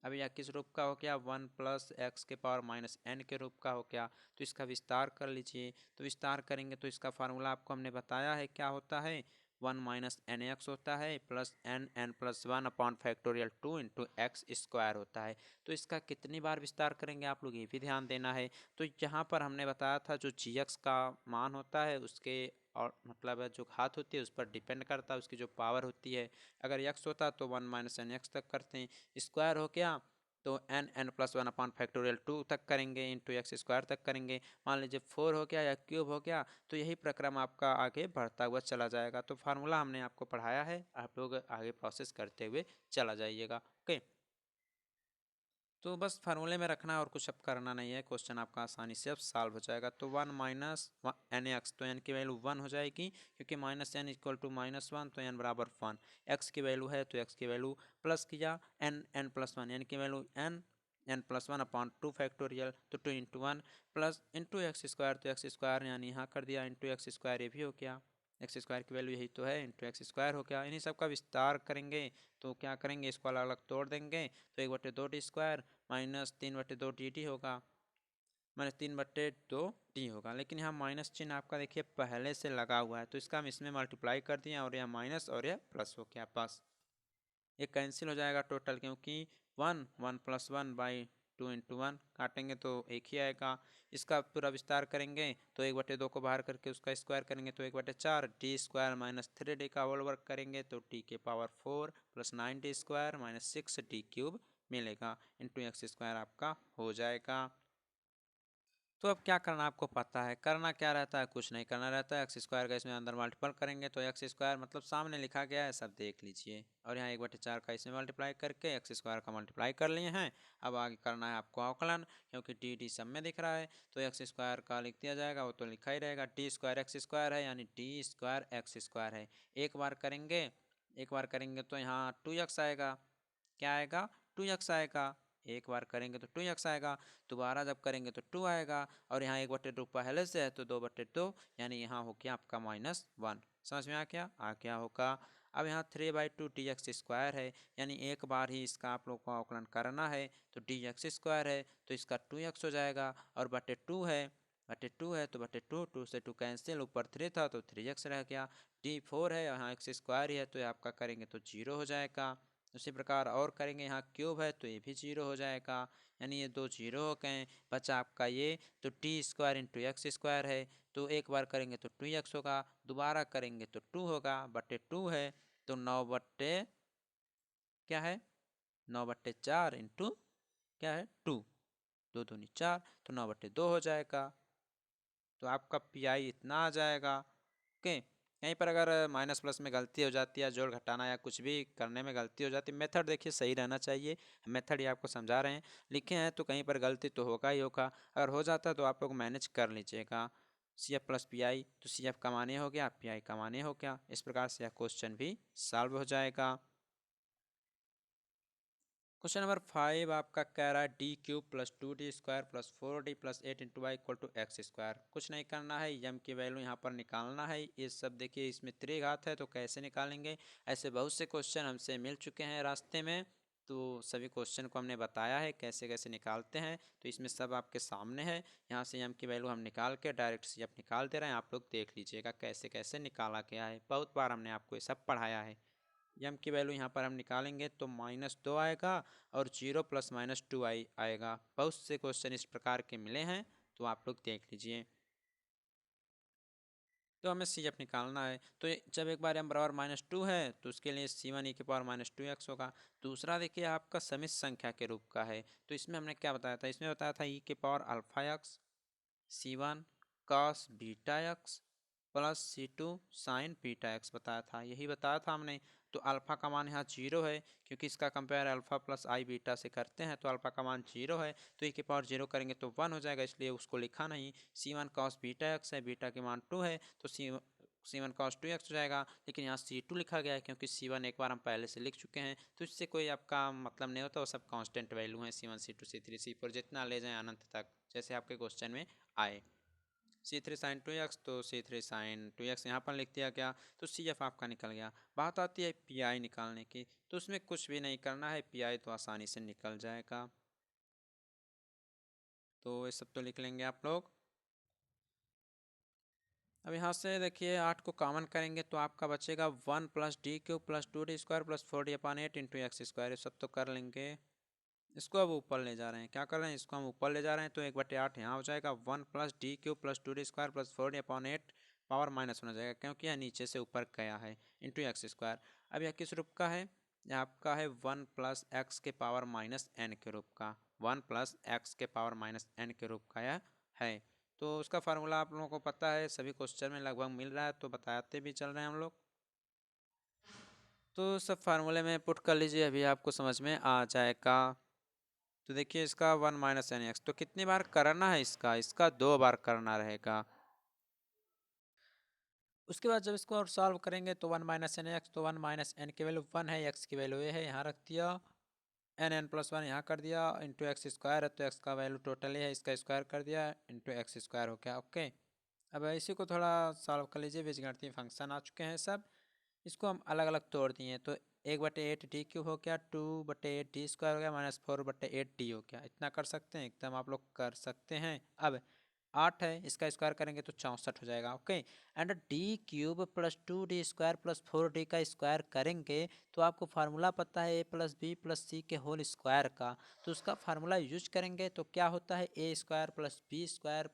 अब यह किस रूप का हो गया, 1 प्लस एक्स के पावर माइनस एन के रूप का हो गया। तो इसका विस्तार कर लीजिए, तो विस्तार करेंगे तो इसका फार्मूला आपको हमने बताया है क्या होता है, 1 माइनस एन एक्स होता है plus N plus 1 upon factorial 2 into X square होता है। तो इसका कितनी बार विस्तार करेंगे आप लोग ये भी ध्यान देना है। तो यहाँ पर हमने बताया था जो जी एक्स का मान होता है उसके और मतलब जो घात होती है उस पर डिपेंड करता है, उसकी जो पावर होती है। अगर एक्स होता तो 1 माइनस एन एक्स तक करते हैं, स्क्वायर हो गया तो एन प्लस 1 अपॉन फैक्टोरियल 2 तक करेंगे इंटू एक्स स्क्वायर तक करेंगे। मान लीजिए 4 हो गया या क्यूब हो गया, तो यही प्रक्रम आपका आगे बढ़ता हुआ चला जाएगा। तो फार्मूला हमने आपको पढ़ाया है, आप लोग आगे प्रोसेस करते हुए चला जाइएगा। ओके, तो बस फार्मूले में रखना है और कुछ अब करना नहीं है, क्वेश्चन आपका आसानी से अब सॉल्व हो जाएगा। तो 1 माइनस एन एक्स, तो एन की वैल्यू 1 हो जाएगी, क्योंकि माइनस एन इक्वल टू -1, तो एन बराबर 1। एक्स की वैल्यू है तो एक्स की वैल्यू प्लस किया एन प्लस 1, एन की value N plus 1 upon 2 factorial, तो 2 into 1 plus into X square, तो एक्स स्क्वायर यानी यहाँ कर दिया इंटू एक्स स्क्वायर, ये भी हो गया, एक्स स्क्वायर की वैल्यू यही तो है, इंटू एक्स स्क्वायर हो गया। इन्हीं सब का विस्तार करेंगे तो क्या करेंगे, इसको अलग अलग तोड़ देंगे, तो 1/2 D square minus 3/2 D T होगा, माइनस 3/2 टी होगा। लेकिन यहाँ माइनस चिन्ह आपका देखिए पहले से लगा हुआ है, तो इसका हम इसमें मल्टीप्लाई कर दिए और यह माइनस और यह प्लस हो गया, बस ये कैंसिल हो जाएगा टोटल, क्योंकि 1 प्लस 1 बाई 2 इंटू 1 काटेंगे तो एक ही आएगा। इसका पूरा विस्तार करेंगे तो 1/2 को बाहर करके उसका स्क्वायर करेंगे तो 1/4 डी स्क्वायर माइनस 3d का होल वर्क करेंगे तो टी के power 4 plus 9d square minus 6d cube मिलेगा, इंटू एक्स स्क्वायर आपका हो जाएगा। तो अब क्या करना आपको पता है, करना क्या रहता है, कुछ नहीं करना रहता है। एक्स स्क्वायर का इसमें अंदर मल्टीपल करेंगे तो एक्स स्क्वायर मतलब सामने लिखा गया है, सब देख लीजिए। और यहाँ 1/4 का इसमें मल्टीप्लाई करके एक्स स्क्वायर का मल्टीप्लाई कर लिए हैं। अब आगे करना है आपको अवकलन, क्योंकि डी डी सब में दिख रहा है, तो एक्स स्क्वायर का लिख दिया जाएगा, वो तो लिखा ही रहेगा। डी स्क्वायर एक्स स्क्वायर है यानी डी स्क्वायर एक्स स्क्वायर है। एक बार करेंगे तो यहाँ 2x आएगा, क्या आएगा, 2x आएगा। एक बार करेंगे तो 2x आएगा, दोबारा जब करेंगे तो 2 आएगा, और यहाँ 1/2 पहले से है तो 2/2 यानी यहाँ हो गया आपका -1। समझ में आ गया होगा। अब यहाँ 3/2 डी एक्स स्क्वायर है, यानी एक बार ही इसका आप लोग को अवकलन करना है, तो डी एक्स स्क्वायर है तो इसका 2x हो जाएगा, और बटे 2 है तो बटे 2, 2 से 2 कैंसिल, ऊपर 3 था तो 3x रह गया। डी 4 है, यहाँ एक्स स्क्वायर ही है तो ये आपका करेंगे तो 0 हो जाएगा। उसी प्रकार और करेंगे, यहाँ क्यूब है तो ये भी 0 हो जाएगा, यानी ये 2 0 हो गए। बचा आपका ये, तो T square into X square है, तो एक बार करेंगे तो 2x होगा, दोबारा करेंगे तो 2 होगा, बटे 2 है तो 9 बट्टे क्या है, 9/4 इंटू क्या है 2, 2 दूनी 4, तो 9/2 हो जाएगा। तो आपका पी आई इतना आ जाएगा। ओके, यहीं पर अगर माइनस प्लस में गलती हो जाती है, जोड़ घटाना या कुछ भी करने में गलती हो जाती है, मेथड देखिए सही रहना चाहिए। मेथड ही आपको समझा रहे हैं, लिखे हैं तो कहीं पर गलती तो होगा ही होगा। अगर हो जाता है तो आप लोग मैनेज कर लीजिएगा। C F plus P I, तो सी एफ का माने हो गया, पी आई का माने हो गया। इस प्रकार से यह क्वेश्चन भी सॉल्व हो जाएगा। क्वेश्चन नंबर 5 आपका कह रहा है d³ plus 2d square plus 4d plus 8 into Y equal to X square. कुछ नहीं करना है, यम की वैल्यू यहाँ पर निकालना है। ये सब देखिए इसमें त्रिघात है तो कैसे निकालेंगे, ऐसे बहुत से क्वेश्चन हमसे मिल चुके हैं रास्ते में। तो सभी क्वेश्चन को हमने बताया है कैसे कैसे निकालते हैं, तो इसमें सब आपके सामने है। यहाँ से m की वैल्यू हम निकाल के डायरेक्ट सी एफ निकाल दे रहे हैं, आप लोग देख लीजिएगा कैसे कैसे निकाला गया है। बहुत बार हमने आपको ये सब पढ़ाया है। m की वैल्यू यहाँ पर हम निकालेंगे तो -2 आएगा और 0 + -2 आएगा। बहुत से क्वेश्चन इस प्रकार के मिले हैं, तो आप लोग देख लीजिए। तो हमें सी एफ निकालना है, तो जब एक बार m बराबर -2 है तो उसके लिए c1 e⁻²x होगा। दूसरा देखिए आपका समित संख्या के रूप का है, तो इसमें हमने क्या बताया था, इसमें बताया था e⁻⁴x c1 cos βx plus c2 sin βx बताया था, यही बताया था हमने। तो अल्फ़ा का मान यहाँ 0 है, क्योंकि इसका कंपेयर अल्फ़ा प्लस आई बीटा से करते हैं, तो अल्फ़ा का मान 0 है, तो e⁻0 करेंगे तो 1 हो जाएगा, इसलिए उसको लिखा नहीं। c1 cos βx है, बीटा के मान 2 है, तो c1 cos 2x हो जाएगा। लेकिन यहाँ c2 लिखा गया है, क्योंकि c1 एक बार हम पहले से लिख चुके हैं, तो इससे कोई आपका मतलब नहीं होता, वो सब कांस्टेंट वैल्यू हैं, c1 c2 c3 c4 जितना ले जाएं अनंत तक, जैसे आपके क्वेश्चन में आए। c3 sin 2x, तो c3 sin 2x यहाँ पर लिख दिया गया, तो cf आपका निकल गया। बात आती है pi निकालने की, तो उसमें कुछ भी नहीं करना है, pi तो आसानी से निकल जाएगा। तो ये सब तो लिख लेंगे आप लोग। अब यहाँ से देखिए 8 को कॉमन करेंगे तो आपका बचेगा 1 + d³ + 2d² + 4d/8 × x²। ये सब तो कर लेंगे। इसको अब ऊपर ले जा रहे हैं, क्या कर रहे हैं, इसको हम ऊपर ले जा रहे हैं, तो 1/8 यहाँ हो जाएगा। 1 + d³ + 2d² + 4d/8 power minus होना जाएगा, क्योंकि यह नीचे से ऊपर गया है, × x²। अब यह किस रूप का है, यह आपका है 1 + x⁻⁻n के रूप का, 1 + x⁻⁻n के रूप का यह है। तो उसका फार्मूला आप लोगों को पता है, सभी क्वेश्चन में लगभग मिल रहा है, तो बताते भी चल रहे हैं हम लोग। तो सब फार्मूले में पुट कर लीजिए, अभी आपको समझ में आ जाएगा। तो देखिए इसका 1 - n(x), तो कितनी बार करना है, इसका 2 बार करना रहेगा। उसके बाद जब इसको और सॉल्व करेंगे तो 1 - n(x), तो 1 - n की वैल्यू 1 है, x की वैल्यू ये है, यहाँ रख दिया, n+1 यहाँ कर दिया, × x² है, तो x का वैल्यू टोटल है, इसका स्क्वायर कर दिया, × x² हो गया। ओके, अब इसी को थोड़ा सॉल्व कर लीजिए, बीजगणितीय फंक्शन आ चुके हैं सब, इसको हम अलग अलग तोड़ दिए, तो 1/8 d³ हो गया, 2/8 d² हो गया, -4/8 d हो गया। इतना कर सकते हैं, एकदम आप लोग कर सकते हैं। अब 8 है, इसका स्क्वायर करेंगे तो 64 हो जाएगा। Okay, and d³ + 2d² + 4d का स्क्वायर करेंगे तो आपको फार्मूला पता है a + b + c के होल स्क्वायर का, तो उसका फार्मूला यूज करेंगे तो क्या होता है, a² + b²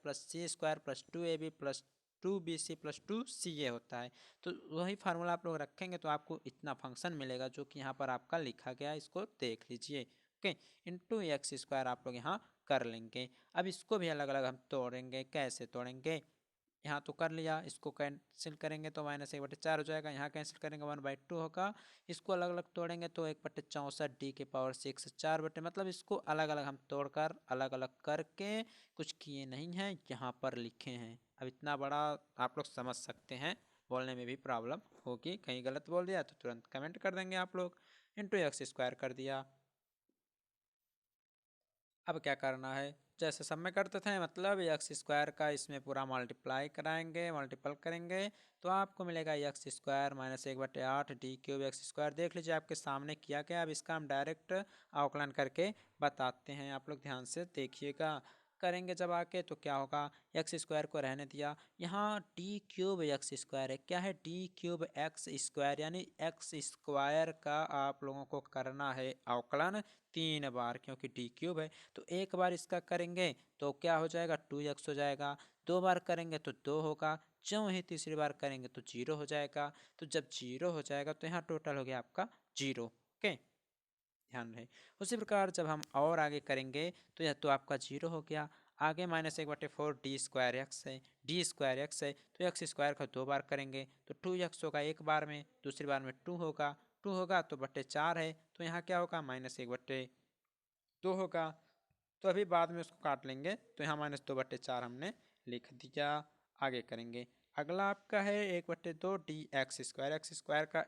+ c² + 2ab + 2bc + 2ca होता है। तो वही फार्मूला आप लोग रखेंगे तो आपको इतना फंक्शन मिलेगा, जो कि यहाँ पर आपका लिखा गया है, इसको देख लीजिए। ओके, × x² आप लोग यहाँ कर लेंगे। अब इसको भी अलग अलग हम तोड़ेंगे, कैसे तोड़ेंगे, यहाँ तो कर लिया, इसको कैंसिल करेंगे तो -1/4 हो जाएगा, यहाँ कैंसिल करेंगे 1/2 होगा। इसको अलग अलग तोड़ेंगे तो 1/64 d⁻6 4 मतलब इसको अलग अलग हम तोड़कर अलग अलग करके कुछ किए नहीं हैं, यहाँ पर लिखे हैं। अब इतना बड़ा आप लोग समझ सकते हैं, बोलने में भी प्रॉब्लम होगी, कहीं गलत बोल दिया तो तुरंत कमेंट कर देंगे आप लोग। × x² कर दिया। अब क्या करना है, जैसे सब में करते थे, मतलब x² का इसमें पूरा मल्टीप्लाई कराएंगे, मल्टीपल करेंगे तो आपको मिलेगा x² - 1/8 d³ x²। देख लीजिए आपके सामने किया गया। अब इसका हम डायरेक्ट अवकलन करके बताते हैं, आप लोग ध्यान से देखिएगा। करेंगे जब आके तो क्या होगा, x² को रहने दिया, यहाँ d³ x² है, क्या है, d³ x² यानी x² का आप लोगों को करना है अवकलन 3 बार, क्योंकि d³ है। तो एक बार इसका करेंगे तो क्या हो जाएगा, 2x हो जाएगा, 2 बार करेंगे तो 2 होगा, ज्यों ही तीसरी बार करेंगे तो 0 हो जाएगा। तो जब 0 हो जाएगा तो यहाँ टोटल हो गया आपका 0। ओके, ध्यान रहे। उसी प्रकार जब हम और आगे करेंगे तो यह तो आपका 0 हो गया, आगे -1/4 d² x है, d² x है, तो x² का 2 बार करेंगे तो 2x होगा एक बार में, दूसरी बार में 2 होगा, 2 होगा तो /4 है, तो यहाँ क्या होगा, -1/2 होगा। तो अभी बाद में उसको काट लेंगे, तो यहाँ -2/4 हमने लिख दिया। आगे करेंगे, अगला आपका है 1/2 dx², x² का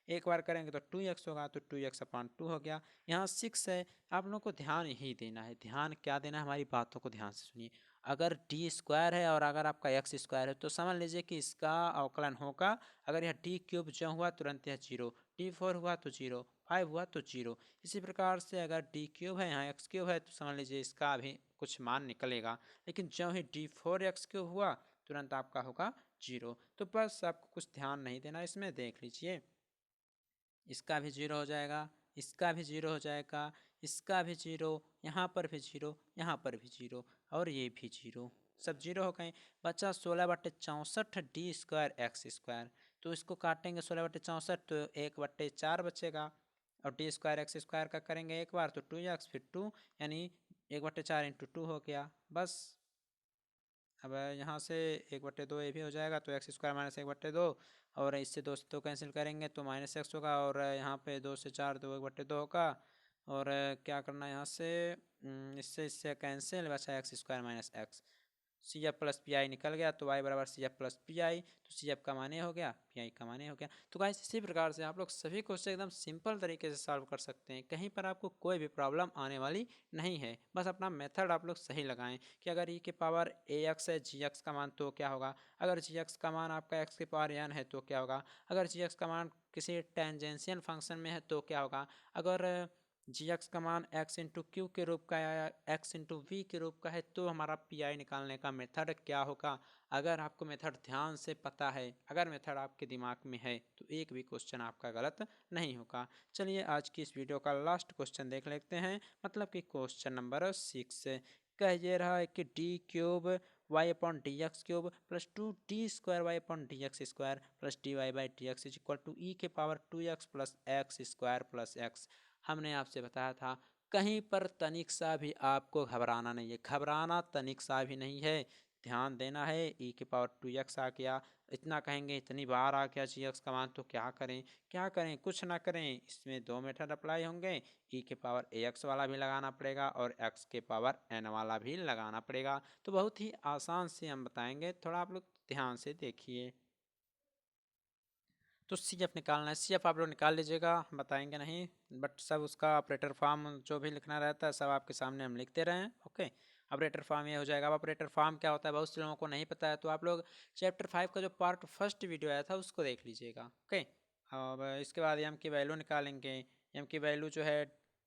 एक बार करेंगे तो 2x होगा, तो 2x/2 हो गया। यहाँ 6 है, आप लोगों को ध्यान यही देना है, ध्यान क्या देना है, हमारी बातों को ध्यान से सुनिए। अगर डी स्क्वायर है और अगर आपका एक्स स्क्वायर है तो समझ लीजिए कि इसका अवकलन होगा। अगर यह डी क्यूब जो हुआ तुरंत यह जीरो, डी फोर हुआ तो जीरो, फाइव हुआ तो जीरो। इसी प्रकार से अगर डी क्यूब है यहाँ एक्स क्यूब है तो समझ लीजिए इसका भी कुछ मान निकलेगा। लेकिन जो ही डी फोर एक्स क्यूब हुआ तुरंत आपका होगा जीरो। तो बस आपको कुछ ध्यान नहीं देना, इसमें देख लीजिए इसका भी जीरो हो जाएगा, इसका भी जीरो हो जाएगा, इसका भी जीरो, यहाँ पर भी जीरो, यहाँ पर भी जीरो और ये भी जीरो, सब जीरो हो गए। बचा 16/64 डी स्क्वायर एक्स स्क्वायर। तो इसको काटेंगे 16/64 तो 1/4 बचेगा। और डी स्क्वायर एक्स स्क्वायर का करेंगे एक बार तो 2x फिर 2 यानी 1/4 इंटू 2 हो गया। बस अब यहाँ से 1/2 ये भी हो जाएगा तो एक्स स्क्वायर माइनस 1/2 और इससे 2 से 2 कैंसिल करेंगे तो माइनस एक्स होगा और यहाँ पे 2 से 4 तो 1/2 होगा। और क्या करना है यहाँ से इससे इससे कैंसिल बचा X square minus X. C F plus P I निकल गया तो वाई बराबर C F plus P I. तो सी एफ का माने हो गया, पी आई का माने हो गया। तो गाइस इसी प्रकार से आप लोग सभी क्वेश्चन एकदम सिंपल तरीके से सॉल्व कर सकते हैं, कहीं पर आपको कोई भी प्रॉब्लम आने वाली नहीं है। बस अपना मेथड आप लोग सही लगाएं कि अगर ई के पावर ए एक्स है जी एक्स का मान तो क्या होगा, अगर जी एक्स का मान आपका एक्स के पावर एन है तो क्या होगा, अगर जी एक्स का मान किसी टेंजेंशियल फंक्शन में है तो क्या होगा, अगर जी एक्स का मान एक्स इंटू क्यू के रूप का या एक्स इंटू वी के रूप का है तो हमारा पी आई निकालने का मेथड क्या होगा। अगर आपको मेथड ध्यान से पता है, अगर मेथड आपके दिमाग में है तो एक भी क्वेश्चन आपका गलत नहीं होगा। चलिए आज की इस वीडियो का लास्ट क्वेश्चन देख लेते हैं, मतलब कि क्वेश्चन नंबर 6 कह ये रहा है कि d cube y upon D x cube plus 2d² y upon D x square plus d y by D x is equal to e के power 2x plus x square plus x. हमने आपसे बताया था कहीं पर तनिक सा भी आपको घबराना नहीं है, घबराना तनिक सा भी नहीं है, ध्यान देना है। ई के पावर 2x आ गया, इतना कहेंगे इतनी बार आ गया जी एक्स का मान तो क्या करें, क्या करें, कुछ ना करें। इसमें दो मेथड अप्लाई होंगे, ई के पावर ए एक्स वाला भी लगाना पड़ेगा और एक्स के पावर एन वाला भी लगाना पड़ेगा। तो बहुत ही आसान से हम बताएंगे, थोड़ा आप लोग ध्यान से देखिए। तो सी एफ निकालना है, सी एफ आप लोग निकाल लीजिएगा, हम बताएंगे नहीं, बट सब उसका ऑपरेटर फॉर्म जो भी लिखना रहता है सब आपके सामने हम लिखते रहे हैं। ओके, ऑपरेटर फॉर्म ये हो जाएगा। अब ऑपरेटर फॉर्म क्या होता है बहुत से लोगों को नहीं पता है, तो आप लोग चैप्टर 5 का जो पार्ट फर्स्ट वीडियो आया था उसको देख लीजिएगा। ओके, अब इसके बाद एम की वैल्यू निकालेंगे। एम की वैल्यू जो है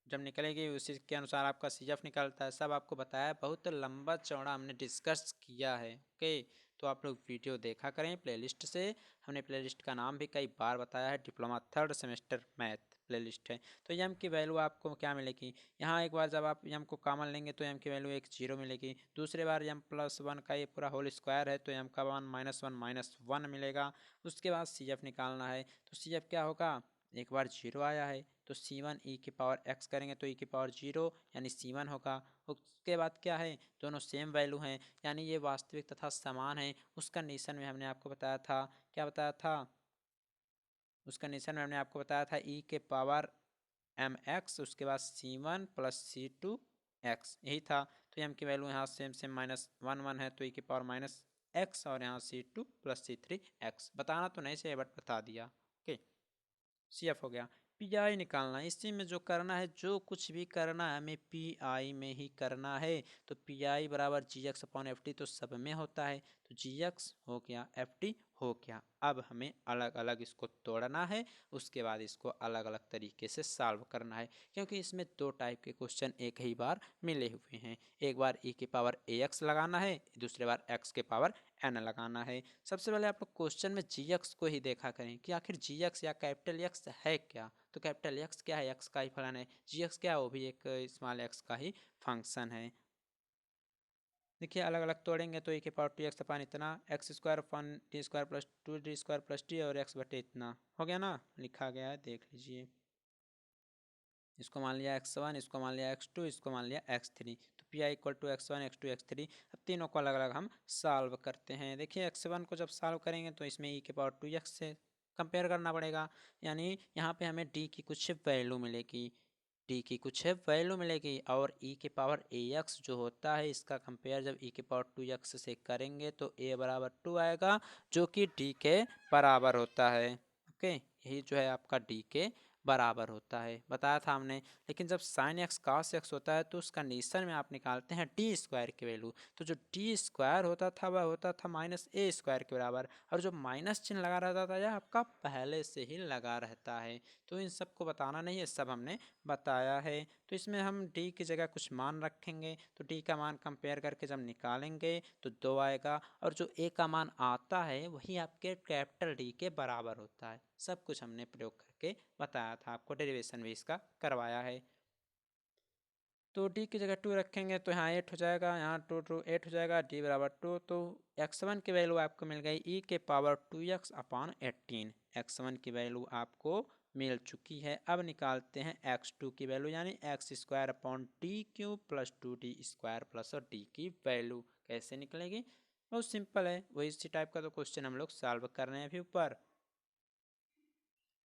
जब निकलेगी उसी के अनुसार आपका सी एफ निकलता है, सब आपको बताया, बहुत लंबा चौड़ा हमने डिस्कस किया है। ओके, तो आप लोग वीडियो देखा करें प्लेलिस्ट से, हमने प्लेलिस्ट का नाम भी कई बार बताया है, diploma third semester math playlist है। तो एम की वैल्यू आपको क्या मिलेगी, यहाँ एक बार जब आप एम को कॉमन लेंगे तो एम की वैल्यू एक जीरो मिलेगी, दूसरे बार एम प्लस वन का ये पूरा होल स्क्वायर है तो एम का वन माइनस वन मिलेगा। उसके बाद सी एफ निकालना है, तो सी एफ क्या होगा, एक बार जीरो आया है तो सी वन ई की पावर एक्स करेंगे तो ई की पावर जीरो यानी सी वन होगा। उसके बाद क्या है, दोनों सेम वैल्यू हैं यानी ये वास्तविक तथा समान है। उस कंडीशन में हमने आपको बताया था, क्या बताया था, उस कंडीशन में हमने आपको बताया था ई के पावर एम एक्स उसके बाद c one plus c two x, यही था। तो एम की वैल्यू यहाँ same same minus one one है तो ई की पावर माइनस एक्स और यहाँ c two plus c three x, बताना तो नहीं चाहिए बट बता दिया। ओके, सी एफ हो गया। पी आई निकालना है, इसी में जो करना है, जो कुछ भी करना है हमें पी आई में ही करना है। तो पी आई बराबर जी एक्स अपॉन एफ टी तो सब में होता है, तो जी एक्स हो गया एफ टी हो गया। अब हमें अलग अलग इसको तोड़ना है, उसके बाद इसको अलग अलग तरीके से सॉल्व करना है, क्योंकि इसमें दो टाइप के क्वेश्चन एक ही बार मिले हुए हैं। एक बार ई की पावर ए एक्स लगाना है, दूसरे बार एक्स के पावर एन लगाना है। सबसे पहले आप लोग क्वेश्चन में जी एक्स को ही देखा करें कि आखिर जी एक्स या कैपिटल एक्स है क्या। तो कैपिटल एक्स क्या है, एक्स का ही फलन है, जी एक्स क्या है, वो भी एक स्मॉल एक्स का ही फंक्शन है। देखिए अलग अलग तोड़ेंगे तो ए के पावर टू एक्स अपन इतना, x square upon D square plus two D square plus T और एक्स बटे इतना हो गया ना, लिखा गया है देख लीजिए। इसको मान लिया एक्स वन, इसको मान लिया एक्स टू, इसको मान लिया एक्स थ्री, तो P I equal to X one X two X three. अब तीनों को अलग अलग हम सॉल्व करते हैं। देखिए एक्स वन को जब सॉल्व करेंगे तो इसमें ई के पावर टू एक्स से कंपेयर करना पड़ेगा, यानी यहाँ पे हमें डी की कुछ वैल्यू मिलेगी, डी की कुछ वैल्यू मिलेगी और ई के पावर ए एक्स जो होता है इसका कंपेयर जब ई के पावर टू एक्स से करेंगे तो ए बराबर टू आएगा जो कि डी के बराबर होता है। ओके, यही जो है आपका डी के बराबर होता है, बताया था हमने। लेकिन जब साइन एक्स कॉस एक्स होता है तो उस कंडीशन में आप निकालते हैं टी स्क्वायर की वैल्यू, तो जो टी स्क्वायर होता था वह होता था माइनस ए स्क्वायर के बराबर, और जो माइनस चिन्ह लगा रहता था यह आपका पहले से ही लगा रहता है। तो इन सबको बताना नहीं है, सब हमने बताया है। तो इसमें हम डी की जगह कुछ मान रखेंगे, तो डी का मान कंपेयर करके जब निकालेंगे तो 2 आएगा, और जो ए का मान आता है वही आपके कैपिटल डी के बराबर होता है। सब कुछ हमने प्रयोग करके बताया था, आपको डेरिवेशन भी इसका करवाया है। तो डी की जगह 2 रखेंगे तो यहाँ 8 हो जाएगा, यहाँ 2 2 8 हो जाएगा, डी बराबर 2। तो x1 की वैल्यू आपको मिल गई ई के पावर 2x अपॉन 18। x1 की वैल्यू आपको मिल चुकी है। अब निकालते हैं x2 की वैल्यू, यानी x square upon T cube plus 2d square plus और डी की वैल्यू कैसे निकलेगी। बहुत सिंपल है, वही इसी टाइप का तो क्वेश्चन हम लोग सॉल्व कर रहे हैं अभी ऊपर।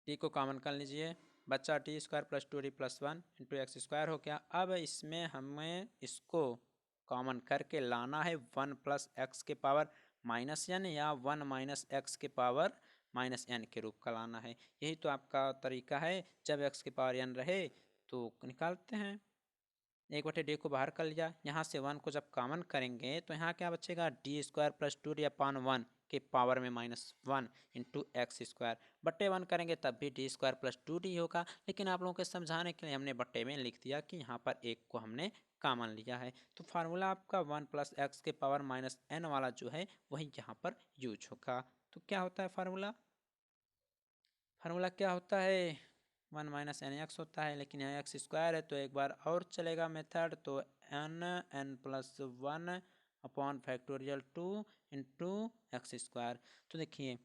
टी को कॉमन कर लीजिए, बच्चा T square plus 2d plus 1 into X square हो गया। अब इसमें हमें इसको कॉमन करके लाना है 1 प्लस एक्स के पावर माइनस एन, या 1 माइनस एक्स के पावर माइनस एन के रूप का लाना है। यही तो आपका तरीका है, जब एक्स के पावर एन रहे तो निकालते हैं। एक बटे डी को बाहर कर लिया, यहाँ से 1 को जब कॉमन करेंगे तो यहाँ क्या बचेगा, D square plus 2d upon 1 के पावर में -1 इंटू एक्स स्क्वायर, बट्टे 1 करेंगे तब भी डी स्क्वायर प्लस 2d होगा। लेकिन आप लोगों के समझाने के लिए हमने बट्टे में लिख दिया कि यहाँ पर एक को हमने कॉमन लिया है। तो फार्मूला आपका 1 प्लस एक्स के पावर माइनस एन वाला जो है वही यहाँ पर यूज होगा। तो क्या होता है फार्मूला, फार्मूला क्या होता है, 1 माइनस एन एक्स होता है, लेकिन यहाँ एक्स स्क्वायर है तो एक बार और चलेगा मेथड, तो N plus 1 upon factorial 2 into X square. तो देखिए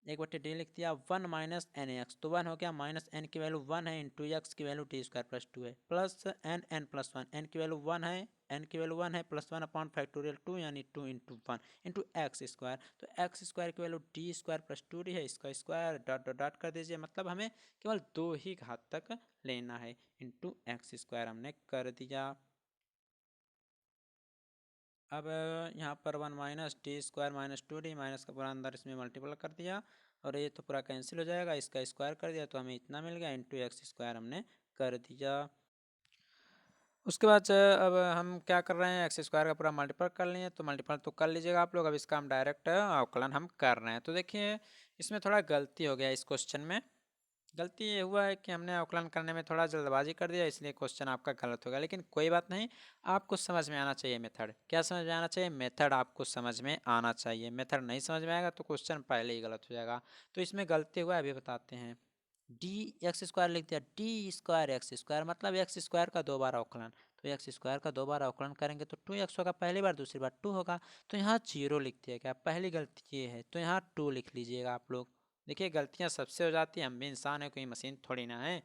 एक बटे डी लिख दिया, 1 माइनस एन एक्स, तो 1 हो गया, माइनस एन की वैल्यू 1 है, इंटू एक्स की वैल्यू टी स्क्वायर प्लस 2 है, प्लस एन प्लस 1, एन की वैल्यू 1 है, एन की वैल्यू 1 है, प्लस 1 अपॉन फैक्टोरियल 2 यानी 2 इंटू 1 इंटू एक्स स्क्वायर। तो एक्स स्क्वायर की value D square plus 2d है, इसका स्क्वायर डॉट डॉट डॉट कर दीजिए, मतलब हमें केवल 2 ही घात तक लेना है, इंटू एक्स स्क्वायर हमने कर दिया। अब यहाँ पर 1 minus T square minus 2d, minus का पूरा अंदर इसमें मल्टीपल कर दिया, और ये तो पूरा कैंसिल हो जाएगा, इसका स्क्वायर कर दिया तो हमें इतना मिल गया, इंटू एक्स स्क्वायर हमने कर दिया। उसके बाद अब हम क्या कर रहे हैं, एक्स स्क्वायर का पूरा मल्टीपल कर लिए, तो मल्टीपल तो कर लीजिएगा आप लोग। अब इसका हम डायरेक्ट अवकलन हम कर रहे हैं। तो देखिए इसमें थोड़ा गलती हो गया, इस क्वेश्चन में गलती ये हुआ है कि हमने अवकलन करने में थोड़ा जल्दबाजी कर दिया, इसलिए क्वेश्चन आपका गलत हो गया। लेकिन कोई बात नहीं, आपको समझ में आना चाहिए मेथड। क्या समझ में आना चाहिए, मेथड आपको समझ में आना चाहिए। मेथड नहीं समझ में आएगा तो क्वेश्चन पहले ही गलत हो जाएगा। तो इसमें गलती हुआ है, अभी बताते हैं। डी एक्स स्क्वायर लिख दिया, डी स्क्वायर एक्स स्क्वायर, मतलब एक्स स्क्वायर का 2 बार अवकलन। तो एक्स स्क्वायर का 2 बार अवकलन करेंगे तो 2x होगा, पहली बार, दूसरी बार 2 होगा। तो यहाँ 0 लिख दिया गया, पहली गलती ये है, तो यहाँ 2 लिख लीजिएगा आप लोग। देखिए गलतियाँ सबसे हो जाती हैं, हम भी इंसान है, कोई मशीन थोड़ी ना है।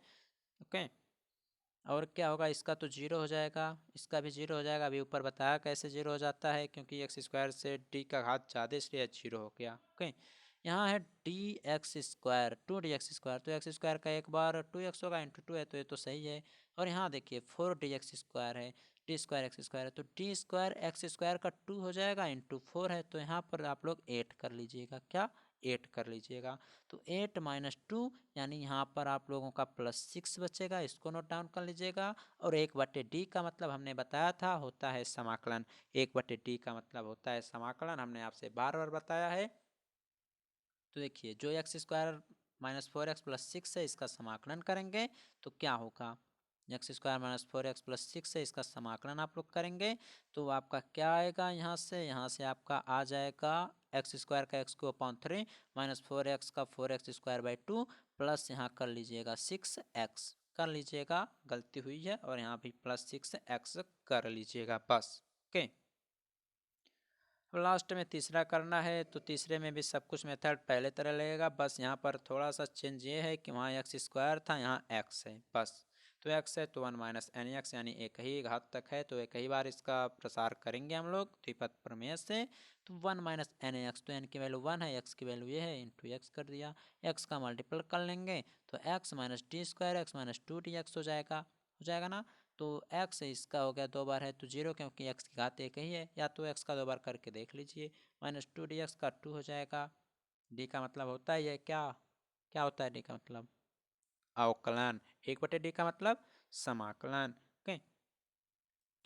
ओके, और क्या होगा, इसका तो 0 हो जाएगा, इसका भी 0 हो जाएगा। अभी ऊपर बताया कैसे 0 हो जाता है, क्योंकि एक्स स्क्वायर से डी का घात ज़्यादा, इसलिए 0 हो गया। ओके, यहाँ है D x square 2d x square, तो एक्स स्क्वायर का एक बार 2x होगा, इंटू 2 है तो ये तो सही है। और यहाँ देखिए 4d x स्क्वायर है, डी स्क्वायर एक्स स्क्वायर है, तो डी स्क्वायर एक्स स्क्वायर का 2 हो जाएगा, इंटू 4 है, तो यहाँ पर आप लोग 8 कर लीजिएगा, क्या 8 कर लीजिएगा। तो 8 माइनस 2 यानी यहाँ पर आप लोगों का +6 बचेगा, इसको नोट डाउन कर लीजिएगा। और 1/d का मतलब हमने बताया था होता है समाकलन, 1/d का मतलब होता है समाकलन, हमने आपसे बार बार बताया है। तो देखिए जो एक्स स्क्वायर -4x + 6 है, इसका समाकलन करेंगे तो क्या होगा, एक्स स्क्वायर -4x + 6 है, इसका समाकलन आप लोग करेंगे तो आपका क्या आएगा, यहाँ से आपका आ जाएगा एक्स स्क्वायर का x³ -4x का 4x² 2 प्लस यहाँ कर लीजिएगा 6x कर लीजिएगा, गलती हुई है, और यहाँ भी +6x कर लीजिएगा बस। ओके, लास्ट में तीसरा करना है, तो तीसरे में भी सब कुछ मेथड पहले तरह लगेगा, बस यहाँ पर थोड़ा सा चेंज ये है कि वहाँ एक्स स्क्वायर था, यहाँ एक्स है बस। तो एक्स है तो 1 माइनस एन एक्स, यानी एक ही घात तक है, तो एक ही बार इसका प्रसार करेंगे हम लोग द्विपद प्रमेय से। तो 1 माइनस एन एक्स, तो एन की वैल्यू 1 है, एक्स की वैल्यू ये है, इंटू एक्स कर दिया, एक्स का मल्टीपल कर लेंगे तो x minus D square x minus 2d x हो जाएगा ना। तो x इसका हो गया 2 बार है तो 0, क्योंकि x की घात एक ही है, या तो x का 2 बार करके देख लीजिए, -2d x का 2 हो जाएगा। d का मतलब होता है ये क्या, क्या होता है d का मतलब, अवकलन। 1/d का मतलब समाकलन। ओके,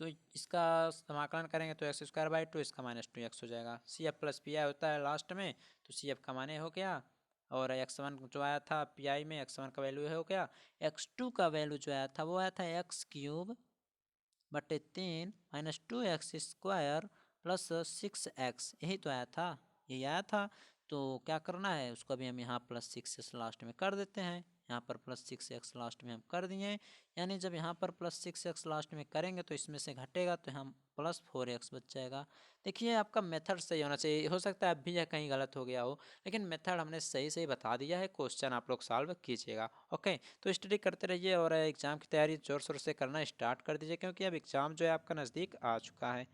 तो इसका समाकलन करेंगे तो x²/2, इसका -2x हो जाएगा। CF प्लस पी आई होता है लास्ट में, तो CF का माने हो गया, और x1 जो आया था पी में, x1 का वैल्यू हो गया, x2 का वैल्यू जो आया था वो आया था x³/3 -2x² +6x, यही तो आया था, यही आया था। तो क्या करना है, उसको अभी हम यहाँ +6x लास्ट में कर देते हैं। यहाँ पर +6x लास्ट में हम कर दिए, यानी जब यहाँ पर +6x लास्ट में करेंगे तो इसमें से घटेगा तो हम +4x बच जाएगा। देखिए आपका मेथड सही होना चाहिए, हो सकता है अब भी यह कहीं गलत हो गया हो, लेकिन मेथड हमने सही सही बता दिया है। क्वेश्चन आप लोग सॉल्व कीजिएगा। ओके, तो स्टडी करते रहिए और एग्ज़ाम की तैयारी ज़ोर शोर से करना स्टार्ट कर दीजिए, क्योंकि अब एग्ज़ाम जो है आपका नज़दीक आ चुका है।